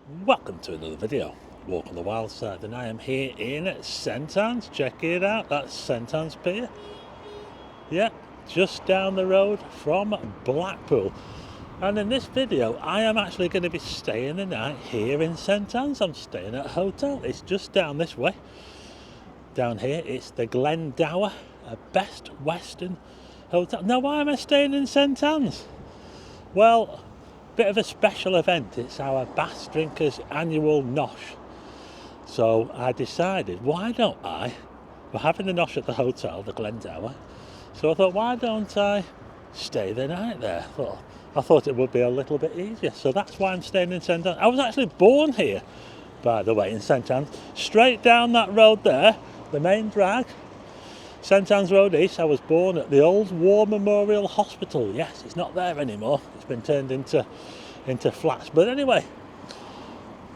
Welcome to another video, Walk on the Wild Side, and I am here in St Anne's. Check it out, that's St Anne's Pier. Yeah, just down the road from Blackpool. And in this video, I am actually going to be staying the night here in St Anne's. I'm staying at a hotel. It's just down this way. Down here, it's the Glendower, a Best Western Hotel. Now, why am I staying in St Anne's? Well, bit of a special event. It's our Bass Drinkers annual nosh. So I decided, why don't we're having the nosh at the hotel, the Glendower. So I thought, why don't I stay the night there? I thought it would be a little bit easier. So that's why I'm staying in St Anne's. I was actually born here, by the way, in St Anne's. Straight down that road there, the main drag, St Anne's Road East. I was born at the old War Memorial Hospital. Yes, it's not there anymore. It's been turned into flats. But anyway,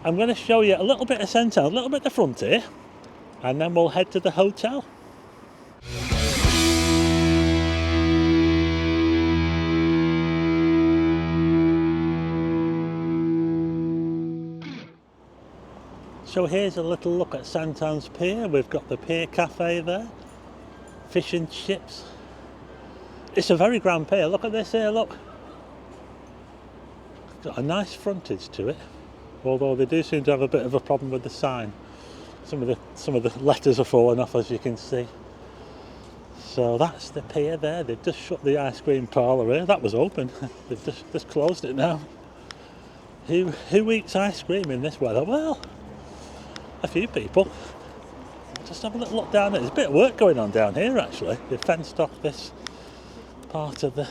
I'm going to show you a little bit of St Anne's, a little bit of the front here, and then we'll head to the hotel. So here's a little look at St Anne's Pier. We've got the Pier Cafe there. Fish and chips. It's a very grand pier. Look at this here, look. Got a nice frontage to it, although they do seem to have a bit of a problem with the sign. Some of the letters are falling off, as you can see. So that's the pier there. They've just shut the ice cream parlour here. That was open. They've just closed it now. Who eats ice cream in this weather? Well, a few people. Just have a little look down there. There's a bit of work going on down here actually. They've fenced off this part of the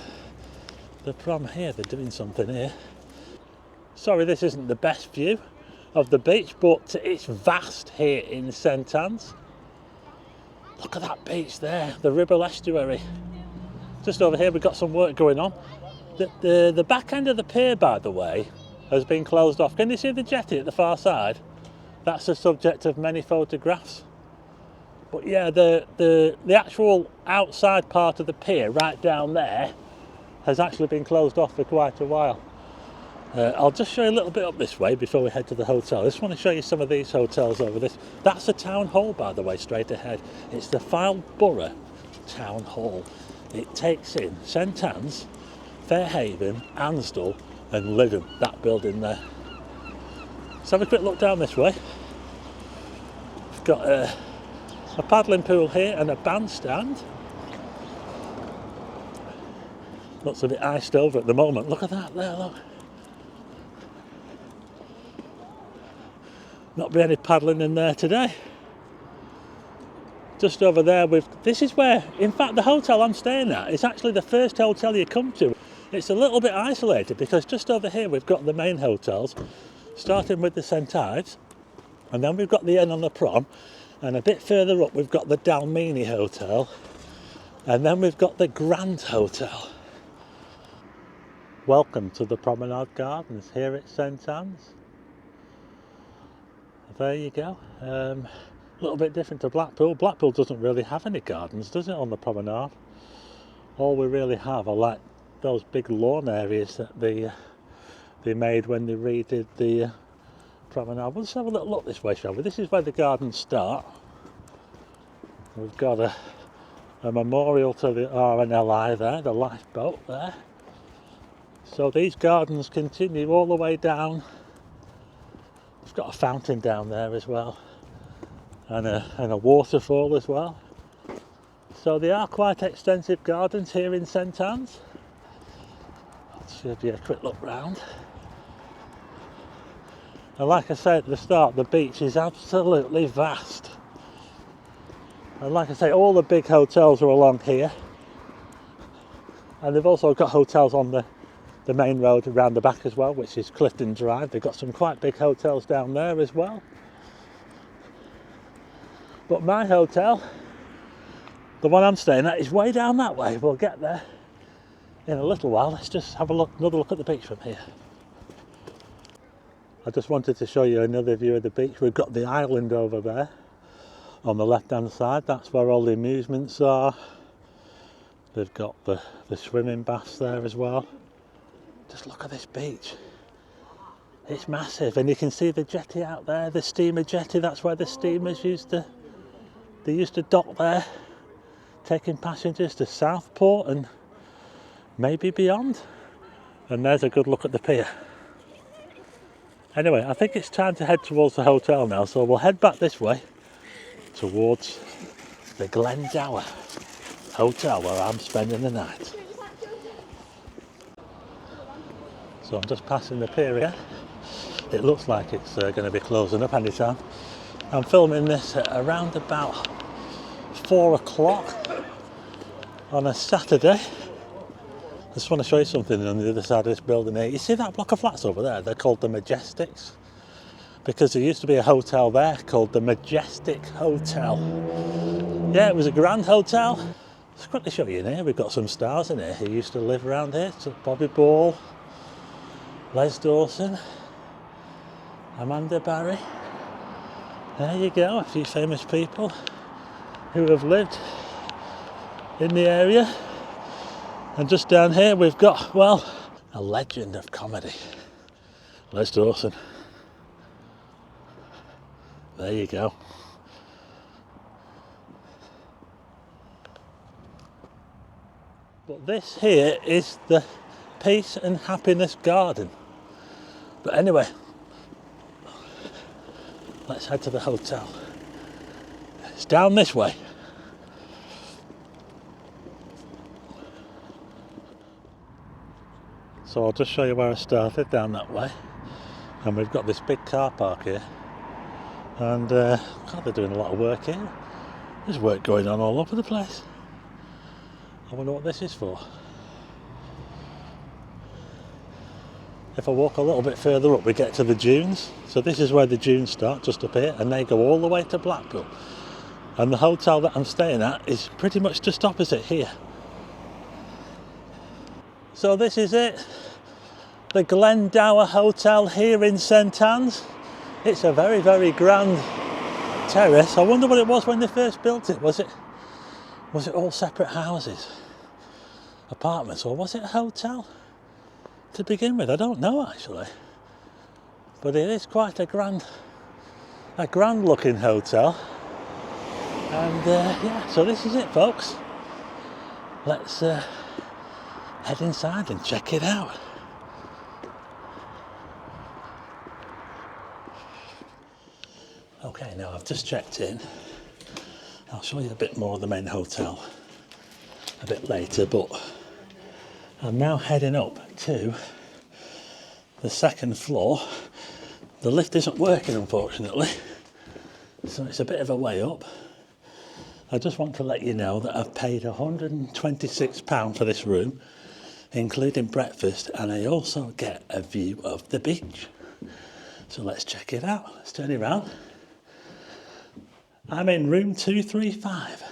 prom here. They're doing something here. Sorry, this isn't the best view of the beach, but it's vast here in St Anne's. Look at that beach there, the Ribble Estuary. Just over here we've got some work going on. The back end of the pier, by the way, has been closed off. Can you see the jetty at the far side? That's the subject of many photographs. But yeah, the actual outside part of the pier, right down there, has actually been closed off for quite a while. I'll just show you a little bit up this way before we head to the hotel. I just want to show you some of these hotels over this. That's the town hall, by the way, straight ahead. It's the Fylde Town Hall. It takes in St Anne's, Fairhaven, Ansdell and Lytham, that building there. Let's have a quick look down this way. We've got a paddling pool here and a bandstand. Looks a bit iced over at the moment. Look at that there, look. Not be any paddling in there today. Just over there, this is where, in fact, the hotel I'm staying at is actually the first hotel you come to. It's a little bit isolated because just over here we've got the main hotels, starting with the St Ives, and then we've got the Inn on the Prom, and a bit further up we've got the Dalmeny Hotel, and then we've got the Grand Hotel. Welcome to the Promenade Gardens here at St Anne's. There you go. A little bit different to Blackpool. Blackpool doesn't really have any gardens, does it, on the promenade? All we really have are like those big lawn areas that they made when they redid the promenade. We'll just have a little look this way, shall we? This is where the gardens start. We've got a memorial to the RNLI there, the lifeboat there. So these gardens continue all the way down. We've got a fountain down there as well, and a waterfall as well. So they are quite extensive gardens here in St Anne's. Let's give you a quick look round. And like I said at the start, the beach is absolutely vast. And like I say, all the big hotels are along here. And they've also got hotels on the main road around the back as well, which is Clifton Drive. They've got some quite big hotels down there as well. But my hotel, the one I'm staying at, is way down that way. We'll get there in a little while. Let's just have another look at the beach from here. I just wanted to show you another view of the beach. We've got the island over there on the left hand side. That's where all the amusements are. They've got the swimming baths there as well. Just look at this beach. It's massive, and you can see the jetty out there, the steamer jetty. That's where the steamers used to dock there, taking passengers to Southport and maybe beyond. And there's a good look at the pier. Anyway, I think it's time to head towards the hotel now, so we'll head back this way towards the Glendower Hotel where I'm spending the night. So I'm just passing the pier here. It looks like it's going to be closing up any time. I'm filming this at around about 4 o'clock on a Saturday. I just want to show you something on the other side of this building here. You see that block of flats over there? They're called the Majestics, because there used to be a hotel there called the Majestic Hotel. Yeah, it was a grand hotel. Let's quickly show you in here. We've got some stars in here who used to live around here. So Bobby Ball, Les Dawson, Amanda Barry. There you go, a few famous people who have lived in the area. And just down here we've got, well, a legend of comedy, Les Dawson. There you go. But this here is the Peace and Happiness Garden. But anyway, let's head to the hotel. It's down this way. So I'll just show you where I started, down that way. And we've got this big car park here. And God, they're doing a lot of work here. There's work going on all over the place. I wonder what this is for. If I walk a little bit further up, we get to the dunes. So this is where the dunes start, just up here, and they go all the way to Blackpool. And the hotel that I'm staying at is pretty much just opposite here. So this is it, the Glendower Hotel here in St Anne's. It's a very, very grand terrace. I wonder what it was when they first built it. Was it all separate houses, apartments, or was it a hotel to begin with? I don't know actually. But it is quite a grand looking hotel. And yeah, so this is it, folks. Let's head inside and check it out. Okay, now I've just checked in. I'll show you a bit more of the main hotel a bit later, but I'm now heading up to the second floor. The lift isn't working, unfortunately, so it's a bit of a way up. I just want to let you know that I've paid £126 for this room, including breakfast, and I also get a view of the beach. So let's check it out. Let's turn it around. I'm in room 235.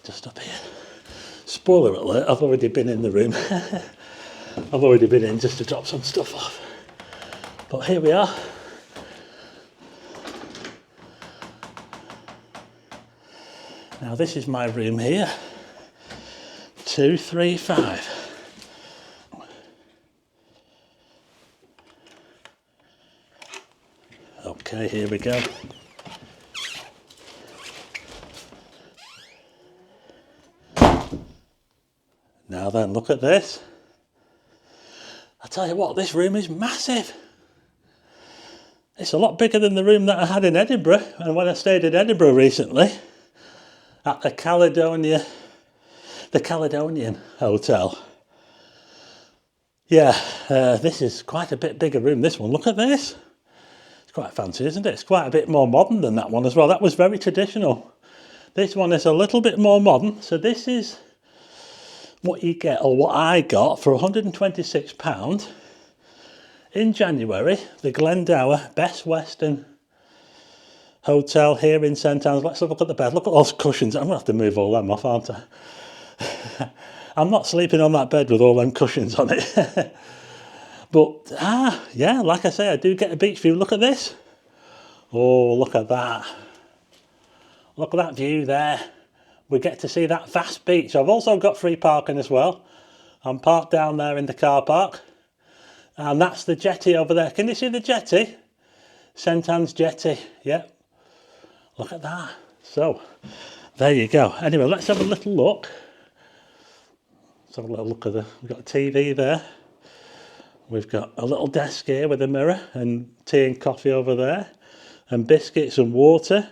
Just up here. Spoiler alert, I've already been in the room. I've already been in just to drop some stuff off. But here we are. Now this is my room here. 235. Okay, here we go. Now then, look at this. I tell you what, this room is massive. It's a lot bigger than the room that I had in Edinburgh, and when I stayed in Edinburgh recently, at the Caledonian Hotel. Yeah, this is quite a bit bigger room, this one. Look at this. It's quite fancy, isn't it? It's quite a bit more modern than that one as well. That was very traditional. This one is a little bit more modern. So this is what you get, or what I got, for £126 in January. The Glendower Best Western Hotel here in St Anne's. Let's have a look at the bed. Look at those cushions. I'm going to have to move all them off, aren't I? I'm not sleeping on that bed with all them cushions on it. But, yeah, like I say, I do get a beach view. Look at this. Oh, look at that. Look at that view there. We get to see that vast beach. I've also got free parking as well. I'm parked down there in the car park. And that's the jetty over there. Can you see the jetty? St Anne's Jetty. Yep. Look at that. So, there you go. Anyway, let's have a little look. Let's have a little look at we've got a TV there. We've got a little desk here with a mirror and tea and coffee over there. And biscuits and water.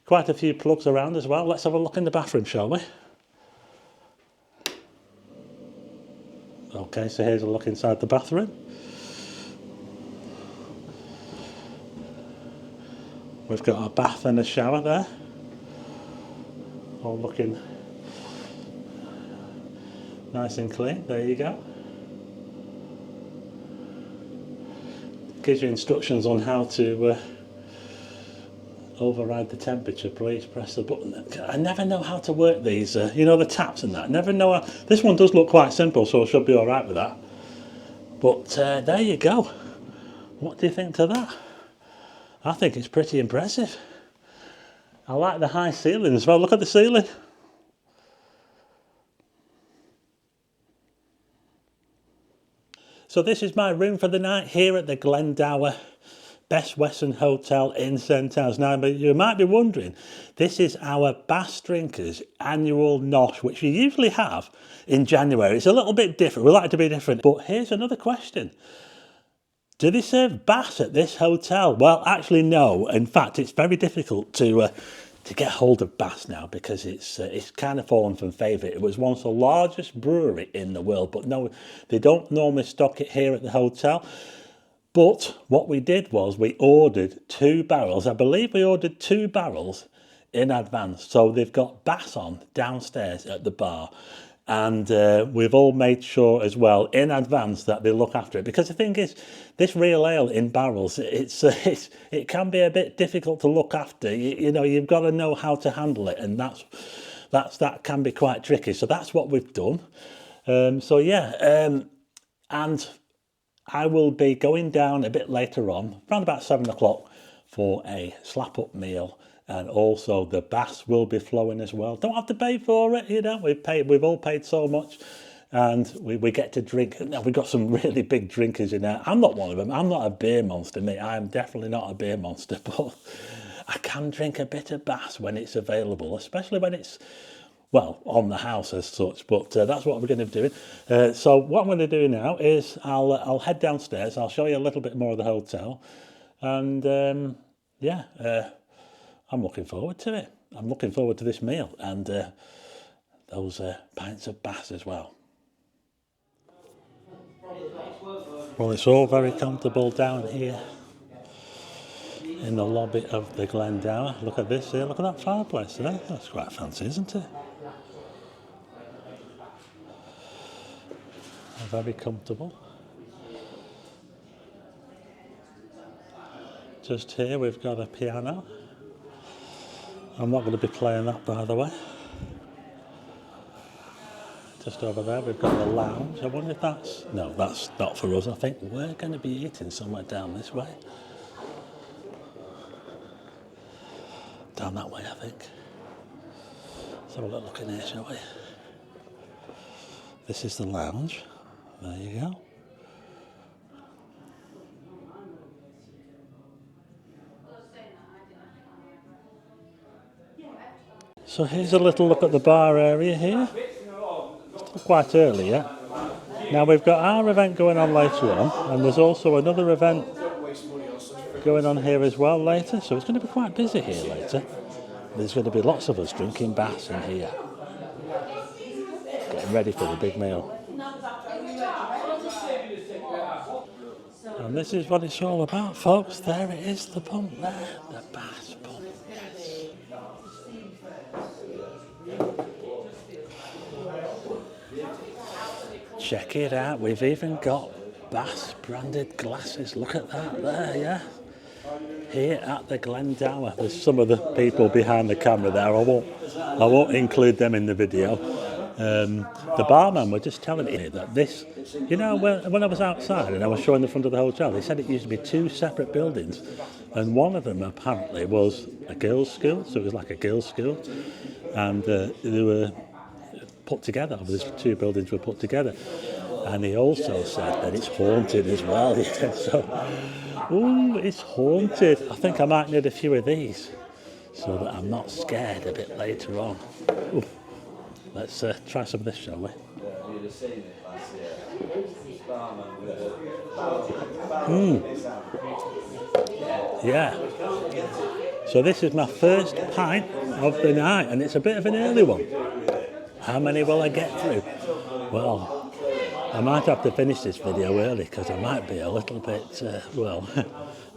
Quite a few plugs around as well. Let's have a look in the bathroom, shall we? Okay, so here's a look inside the bathroom. We've got a bath and a shower there. All looking nice and clean. There you go. Gives you instructions on how to override the temperature. Please press the button. I never know how to work these, you know, the taps and that. Never know how. This one does look quite simple, so I should be all right with that. But there you go. What do you think to that? I think it's pretty impressive. I like the high ceiling as well. Look at the ceiling. So this is my room for the night here at the Glendower Best Western Hotel in St Anne's. Now, you might be wondering, this is our Bass Drinkers annual nosh, which we usually have in January. It's a little bit different. We like it to be different. But here's another question. Do they serve bass at this hotel? Well, actually, no. In fact, it's very difficult to get hold of bass now because it's kind of fallen from favour. It was once the largest brewery in the world, but no, they don't normally stock it here at the hotel. But what we did was we ordered 2 barrels. I believe we ordered 2 barrels in advance. So they've got bass on downstairs at the bar. And we've all made sure as well in advance that they look after it, because the thing is, this real ale in barrels, it can be a bit difficult to look after. You know, you've got to know how to handle it, and that can be quite tricky. So that's what we've done. So yeah, and I will be going down a bit later on, around about 7 o'clock, for a slap-up meal. And also the bass will be flowing as well. Don't have to pay for it, you know. We've all paid so much, and we get to drink. Now we've got some really big drinkers in there. I'm not one of them. I'm not a beer monster, mate. I'm definitely not a beer monster, but I can drink a bit of bass when it's available, especially when it's, well, on the house as such. But that's what we're going to be doing. So what I'm going to do now is I'll head downstairs. I'll show you a little bit more of the hotel, and yeah. I'm looking forward to it. I'm looking forward to this meal and those pints of bass as well. Well, it's all very comfortable down here in the lobby of the Glendower. Look at this here. Look at that fireplace there. That's quite fancy, isn't it? Very comfortable. Just here we've got a piano. I'm not going to be playing that, by the way. Just over there we've got the lounge. I wonder if that's... No, that's not for us. I think we're going to be eating somewhere down this way. Down that way, I think. Let's have a little look in here, shall we? This is the lounge. There you go. So here's a little look at the bar area here. Still quite early yet. Now we've got our event going on later on, and there's also another event going on here as well later, so it's going to be quite busy here later. There's going to be lots of us drinking bass in here, getting ready for the big meal. And this is what it's all about, folks. There it is, the pump there, the bass pump. Yes. Check it out, we've even got bass branded glasses. Look at that there, yeah. Here at the Glendower. There's some of the people behind the camera there. I won't include them in the video. The barman were just telling me that this, you know, when I was outside and I was showing the front of the hotel, they said it used to be 2 separate buildings, and one of them apparently was a girls' school, so it was like a girls' school, and there were put together. These two buildings were put together. And he also said that it's haunted as well. He said so. Ooh, it's haunted. I think I might need a few of these so that I'm not scared a bit later on. Ooh. Let's try some of this, shall we? Yeah. So this is my first pint of the night, and it's a bit of an early one. How many will I get through? Well, I might have to finish this video early because I might be a little bit,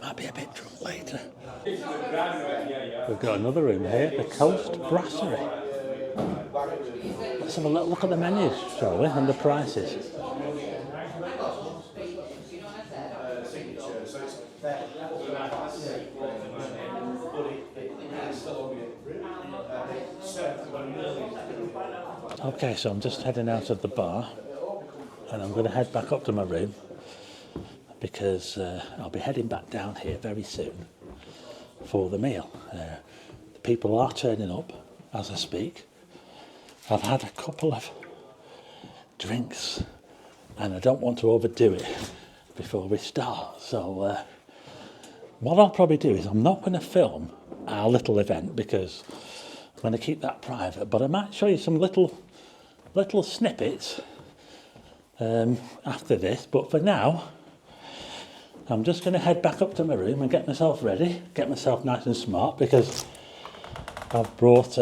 might be a bit drunk later. We've got another room here, the Coast Brasserie. Let's have a look at the menus, shall we, and the prices. Okay, so I'm just heading out of the bar and I'm going to head back up to my room because I'll be heading back down here very soon for the meal. The people are turning up as I speak. I've had a couple of drinks and I don't want to overdo it before we start. So what I'll probably do is I'm not going to film our little event because I'm going to keep that private, but I might show you some little snippets after this. But for now, I'm just going to head back up to my room and get myself ready, get myself nice and smart because I've brought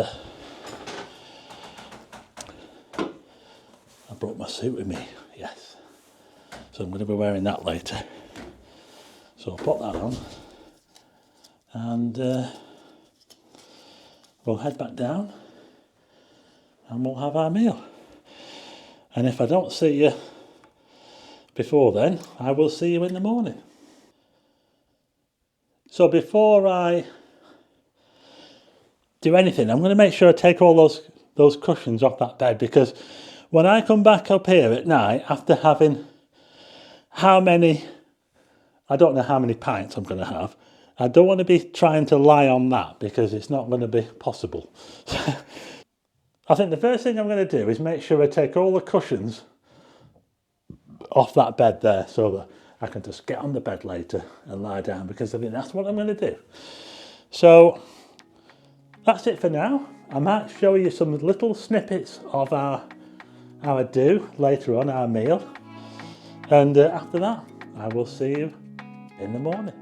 my suit with me, yes. So I'm going to be wearing that later. So I'll put that on and we'll head back down and we'll have our meal. And if I don't see you before then, I will see you in the morning. So before I do anything, I'm going to make sure I take all those cushions off that bed because when I come back up here at night after having I don't know how many pints I'm going to have. I don't want to be trying to lie on that because it's not going to be possible. I think the first thing I'm going to do is make sure I take all the cushions off that bed there so that I can just get on the bed later and lie down because I think that's what I'm going to do. So that's it for now. I might show you some little snippets of our do later on, our meal. And after that, I will see you in the morning.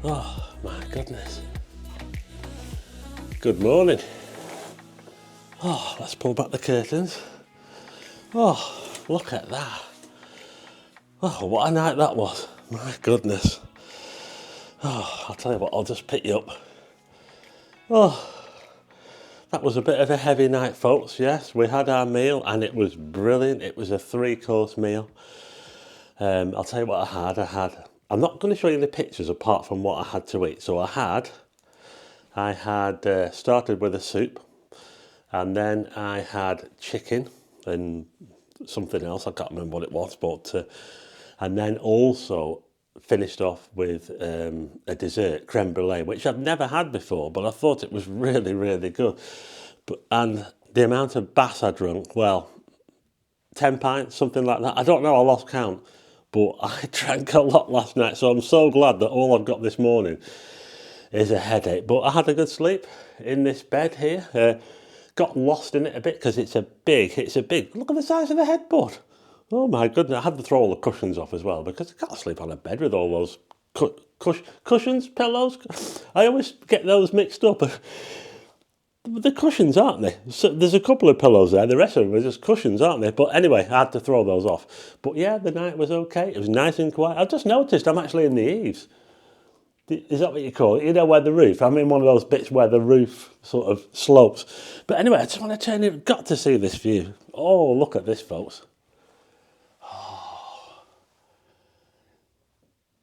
Oh my goodness. Good morning. Oh, let's pull back the curtains. Oh, look at that. Oh, what a night that was. My goodness. Oh, I'll tell you what, I'll just pick you up. Oh, that was a bit of a heavy night, folks. Yes, we had our meal and it was brilliant. It was a 3-course meal. I'll tell you what I had. I'm not going to show you the pictures apart from what I had to eat. So I had started with a soup, and then I had chicken and something else. I can't remember what it was, but and then also finished off with a dessert, creme brulee, which I've never had before, but I thought it was really, really good. And the amount of bass I drank, well, 10 pints, something like that. I don't know, I lost count. But I drank a lot last night, so I'm so glad that all I've got this morning is a headache. But I had a good sleep in this bed here. Got lost in it a bit because it's a big, look at the size of the headboard. Oh my goodness, I had to throw all the cushions off as well because I can't sleep on a bed with all those cushions, pillows. I always get those mixed up. The cushions, aren't they? So there's a couple of pillows there. The rest of them are just cushions, aren't they? But anyway, I had to throw those off. But yeah, the night was okay. It was nice and quiet. I've just noticed I'm actually in the eaves. Is that what you call it? You know, where the roof, I'm in one of those bits where the roof sort of slopes. But anyway, I just want to turn it, got to see this view. Oh, look at this, folks. Oh.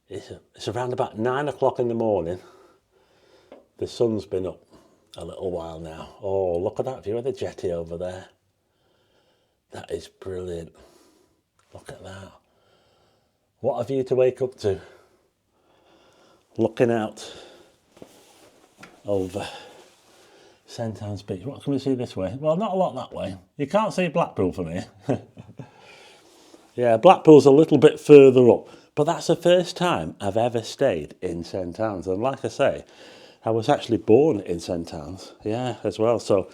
It's around about 9 o'clock in the morning. The sun's been up a little while now. Oh, look at that view of the jetty over there. That is brilliant. Look at that. What a view to wake up to. Looking out over St Anne's Beach. What can we see this way? Well, not a lot that way. You can't see Blackpool from here. Yeah, Blackpool's a little bit further up. But that's the first time I've ever stayed in St Anne's. And like I say, I was actually born in St Anne's, yeah, as well. So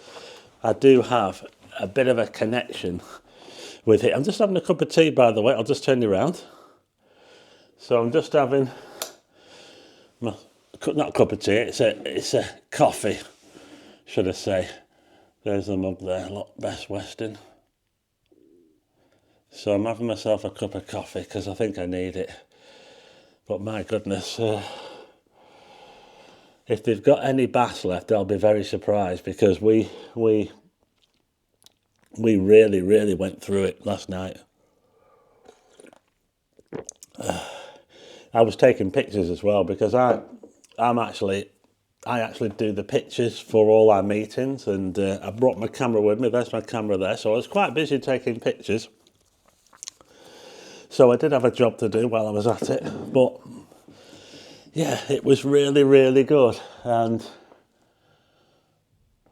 I do have a bit of a connection with it. I'm just having a cup of tea, by the way. I'll just turn you around. So I'm just having... not a cup of tea, it's a coffee, should I say. There's the mug there, look, Best Western. So I'm having myself a cup of coffee because I think I need it. But my goodness, if they've got any bass left, I'll be very surprised because we really went through it last night. I was taking pictures as well because I actually do the pictures for all our meetings, and I brought my camera with me. There's my camera there, so I was quite busy taking pictures. So I did have a job to do while I was at it, but yeah, it was really good. And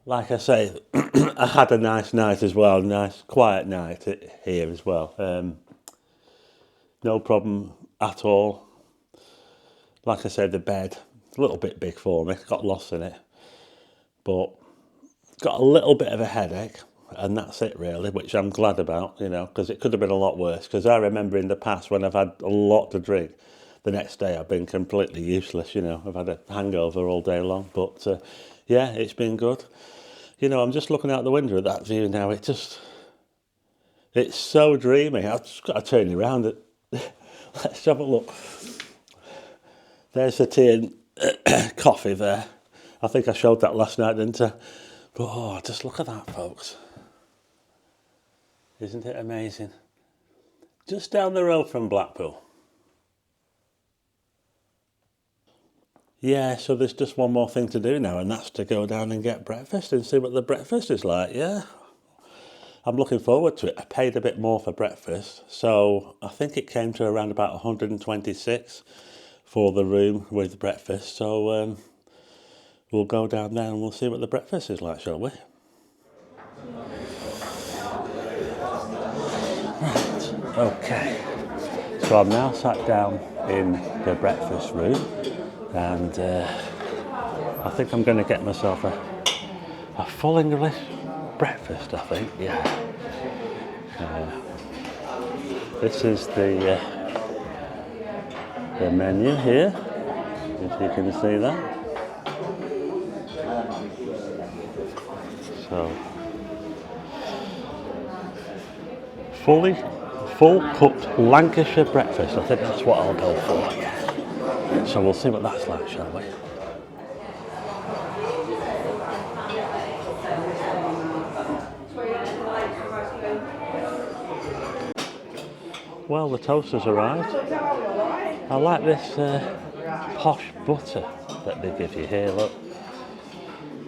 like I say, I had a nice night as well, nice quiet night here as well. No problem at all. Like I said, the bed, a little bit big for me, got lost in it. But got a little bit of a headache, and that's it really, which I'm glad about, you know, because it could have been a lot worse. Because I remember in the past when I've had a lot to drink, the next day I've been completely useless, you know. I've had a hangover all day long. But yeah, it's been good. You know, I'm just looking out the window at that view now. It's so dreamy. I've just got to turn you around. Let's have a look. There's the tea and coffee there. I think I showed that last night, didn't I? But oh, just look at that, folks. Isn't it amazing? Just down the road from Blackpool. Yeah, so there's just one more thing to do now, and that's to go down and get breakfast and see what the breakfast is like, yeah. I'm looking forward to it. I paid a bit more for breakfast, so I think it came to around about 126 for the room with breakfast. So we'll go down there and we'll see what the breakfast is like, shall we? Right, okay. So I'm now sat down in the breakfast room, and I think I'm going to get myself a full English breakfast, I think, yeah. This is the menu here, if you can see that. So, full cooked Lancashire breakfast. I think that's what I'll go for. So we'll see what that's like, shall we? Well, the toasters arrived. I like this posh butter that they give you here, look.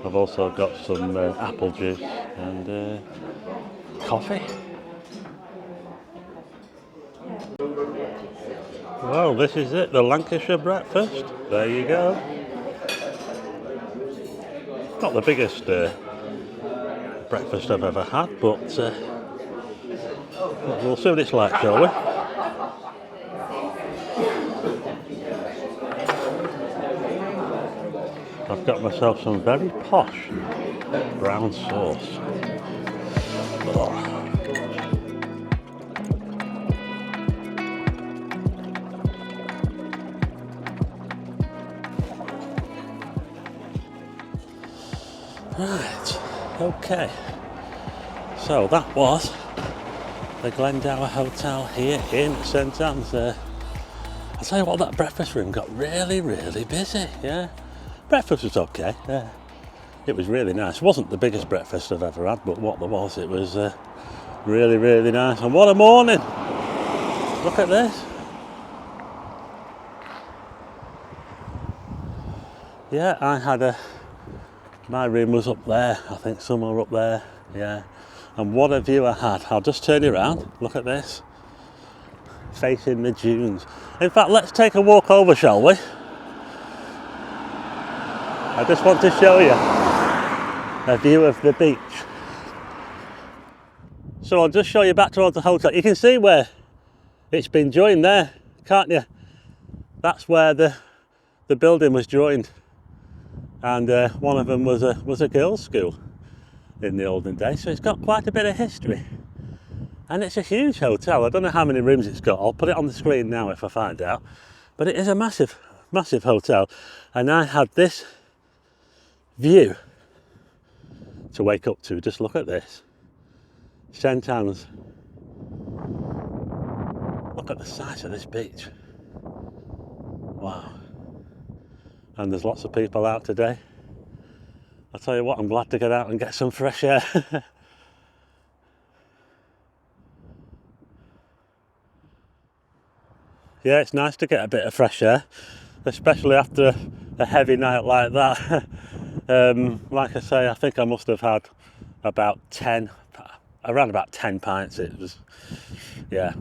I've also got some apple juice and coffee. Well, this is it, the Lancashire breakfast. There you go. Not the biggest breakfast I've ever had, but we'll see what it's like, shall we? I've got myself some very posh brown sauce. Oh. Right, okay. So that was the Glendower Hotel here in St Anne's. I'll tell you what, that breakfast room got really, really busy, yeah. Breakfast was okay, yeah. It was really nice. It wasn't the biggest breakfast I've ever had, but what there was, it was really, really nice. And what a morning! Look at this. Yeah, I had my room was up there, I think somewhere up there, yeah. And what a view I had. I'll just turn you around, look at this. Facing the dunes. In fact, let's take a walk over, shall we? I just want to show you a view of the beach. So I'll just show you back towards the hotel. You can see where it's been joined there, can't you? That's where the building was joined. And one of them was a girls' school in the olden days, so it's got quite a bit of history. And it's a huge hotel. I don't know how many rooms it's got. I'll put it on the screen now if I find out. But it is a massive, massive hotel. And I had this view to wake up to. Just look at this. St Anne's. Look at the size of this beach. Wow. And there's lots of people out today. I'll tell you what, I'm glad to get out and get some fresh air. Yeah, it's nice to get a bit of fresh air, especially after a heavy night like that. Like I say, I think I must have had around about 10 pints. It was, yeah.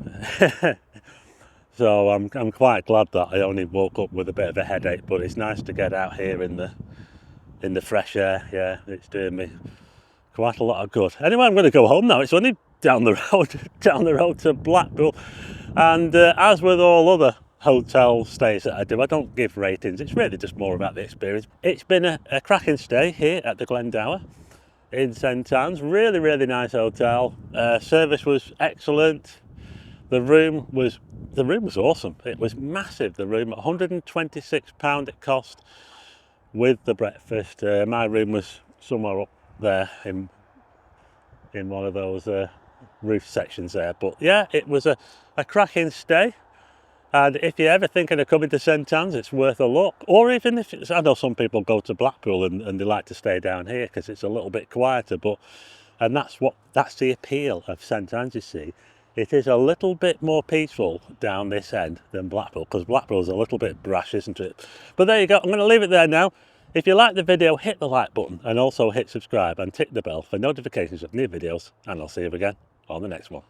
So I'm quite glad that I only woke up with a bit of a headache, but it's nice to get out here in the fresh air. Yeah, it's doing me quite a lot of good. Anyway, I'm going to go home now. It's only down the road to Blackpool. And as with all other hotel stays that I do, I don't give ratings. It's really just more about the experience. It's been a cracking stay here at the Glendower in St Anne's. Really, really nice hotel. Service was excellent. The room was awesome. It was massive, the room. £126 it cost with the breakfast. My room was somewhere up there in one of those roof sections there. But yeah, it was a cracking stay. And if you're ever thinking of coming to St Anne's, it's worth a look. Or even if I know some people go to Blackpool and they like to stay down here because it's a little bit quieter. And that's the appeal of St Anne's, you see. It is a little bit more peaceful down this end than Blackpool, because Blackpool's a little bit brash, isn't it? But there you go. I'm going to leave it there now. If you like the video, hit the like button and also hit subscribe and tick the bell for notifications of new videos. And I'll see you again on the next one.